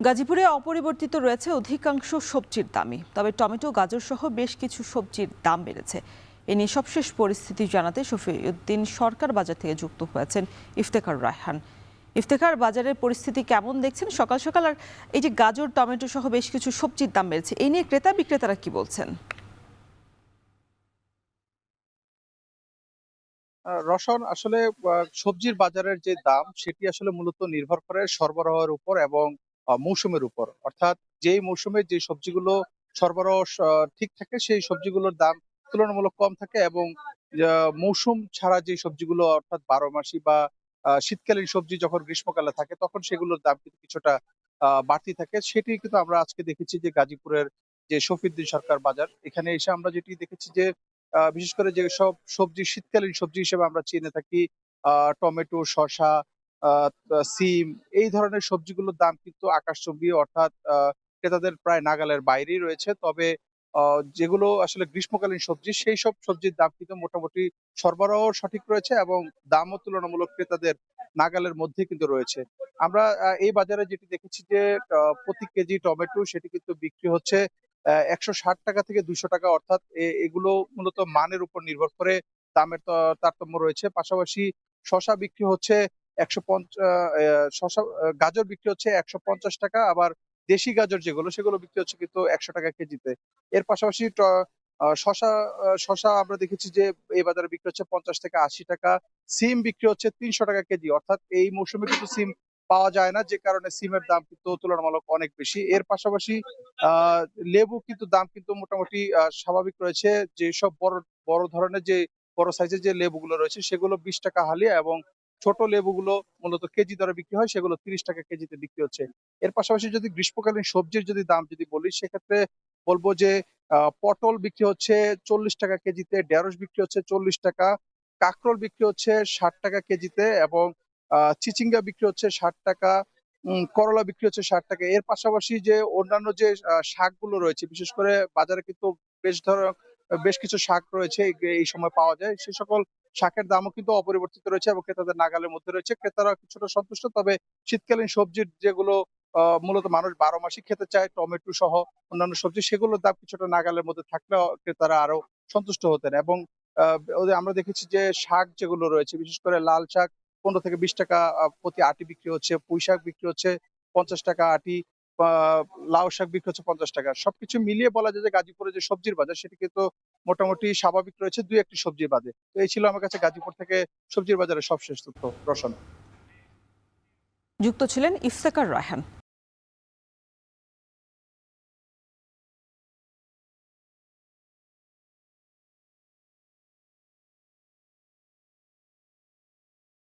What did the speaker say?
গাজীপুরে অপরিবর্তিত রয়েছে অধিকাংশ সবজির দামই, তবে টমেটো, গাজর সহ বেশ কিছু সবজির দাম বেড়েছে। এ নিয়ে সবশেষ পরিস্থিতি জানাতে শফিউদ্দিন সরকার বাজার থেকে যুক্ত হয়েছেন ইফতেখার রায়হান। ইফতেখার, বাজারের পরিস্থিতি কেমন দেখছেন সকাল সকাল? আর এই যে গাজর, টমেটো সহ বেশ কিছু সবজির দাম বেড়েছে, এই নিয়ে ক্রেতা বিক্রেতারা কি বলছেন? রসন আসলে সবজির বাজারের যে দাম সেটি আসলে মূলত নির্ভর করে সরবরাহের উপর এবং মৌসুমের উপর। অর্থাৎ যেই মৌসুমে যে সবজিগুলো সরবরাহ ঠিক থাকে সেই সবজিগুলোর দাম তুলনামূলক কম থাকে এবং মৌসুম ছাড়া যে সবজিগুলো অর্থাৎ ১২ মাসি বা শীতকালীন সবজি যখন গ্রীষ্মকালে থাকে তখন সেগুলোর দাম কিন্তু কিছুটা বাড়তি থাকে। সেটি কিন্তু আমরা আজকে দেখেছি যে গাজীপুরের যে শফিউদ্দিন সরকার বাজার, এখানে এসে আমরা যেটি দেখেছি যে বিশেষ করে যেসব সবজি শীতকালীন সবজি হিসেবে আমরা চিনে থাকি, টমেটো, শসা, আ তা সিম, এই ধরনের সবজিগুলোর দাম কিন্তু আকাশচুম্বী, অর্থাৎ ক্রেতাদের প্রায় নাগালের বাইরেই রয়েছে। তবে আ যেগুলো আসলে গ্রীষ্মকালীন সবজি সেই সব সবজির দাম কিন্তু মোটামুটি সরবরাহ সঠিক রয়েছে এবং দামও তুলনামূলক ক্রেতাদের নাগালের মধ্যে কিন্তু রয়েছে। আমরা এই বাজারে যেটি দেখেছি যে প্রতি কেজি টমেটো সেটি কিন্তু বিক্রি হচ্ছে ৳১৬০ থেকে ৳২০০, অর্থাৎ এগুলো মূলত মানের উপর নির্ভর করে দামের তারতম্য রয়েছে। পাশাপাশি শসা বিক্রি হচ্ছে ১৫০ শসা গাজর বিক্রি হচ্ছে ৳১৫০, আবার দেশি গাজর যেগুলো সেগুলো বিক্রি হচ্ছে কিন্তু ৳১০০ কেজিতে। এর পাশাপাশি ট আ শসা শসা আমরা দেখেছি যে এই বাজারে বিক্রি হচ্ছে ৳৫০ থেকে ৳৮০। সিম বিক্রি হচ্ছে ৳৩০০ কেজি। অর্থাৎ এই মৌসুমে কিন্তু সিম পাওয়া যায় না, যে কারণে সিমের দাম কিন্তু তুলনামূলক অনেক বেশি। এর পাশাপাশি আ লেবু কিন্তু দাম কিন্তু মোটামুটি স্বাভাবিক রয়েছে। যেসব বড় ধরনের যে বড় সাইজের যে লেবুগুলো রয়েছে সেগুলো ৳২০ হালি এবং ছোট লেবুগুলো মূলত কেজি দরে বিক্রি হয়, সেগুলো ৳৩০ কেজিতে বিক্রি হচ্ছে। এর পাশাপাশি যদি গ্রীষ্মকালীন সবজির দাম বলি, সেক্ষেত্রে বলব যে পটল বিক্রি হচ্ছে ৳৪০ কেজিতে, ঢেঁড়স বিক্রি হচ্ছে ৳৪০, কাঁকরোল বিক্রি হচ্ছে ৳৬০ কেজিতে এবং চিচিঙ্গা বিক্রি হচ্ছে ৳৬০, করলা বিক্রি হচ্ছে ৳৬০। এর পাশাপাশি যে অন্যান্য যে শাকগুলো রয়েছে, বিশেষ করে বাজারে কিন্তু বেশ ধর বেশ কিছু শাক রয়েছে এই সময় পাওয়া যায়। সে সকল শাকের দামও কিন্তু অপরিবর্তিত রয়েছে এবং ক্রেতাদের নাগালের মধ্যে রয়েছে। ক্রেতারা কিছুটা সন্তুষ্ট। তবে শীতকালীন সবজির যেগুলো মূলত মানুষ ১২ মাসই খেতে চায়, টমেটো সহ অন্যান্য সবজি, সেগুলোর দাম কিছুটা নাগালের মধ্যে থাকলেও ক্রেতারা আরো সন্তুষ্ট হতেন এবং আ ওদের আমরা দেখেছি যে শাক যেগুলো রয়েছে, বিশেষ করে লাল শাক ৳১৫ থেকে ৳২০ প্রতি আঁটি বিক্রি হচ্ছে। পুঁই শাক বিক্রি হচ্ছে ৳৫০ আঁটি। আ লাউ শাক বিক্রি হচ্ছে ৳৫০। সবকিছু মিলিয়ে বলা যায় যে গাজীপুরে যে সবজির বাজার সেটি কিন্তু মোটামুটি স্বাভাবিক রয়েছে ২-১ টি সবজির বাদে। তো এই ছিল আমার কাছে গাজীপুর থেকে সবজির বাজারের সবশেষ তথ্য। রসনা। যুক্ত ছিলেন ইফতেখার রায়হান।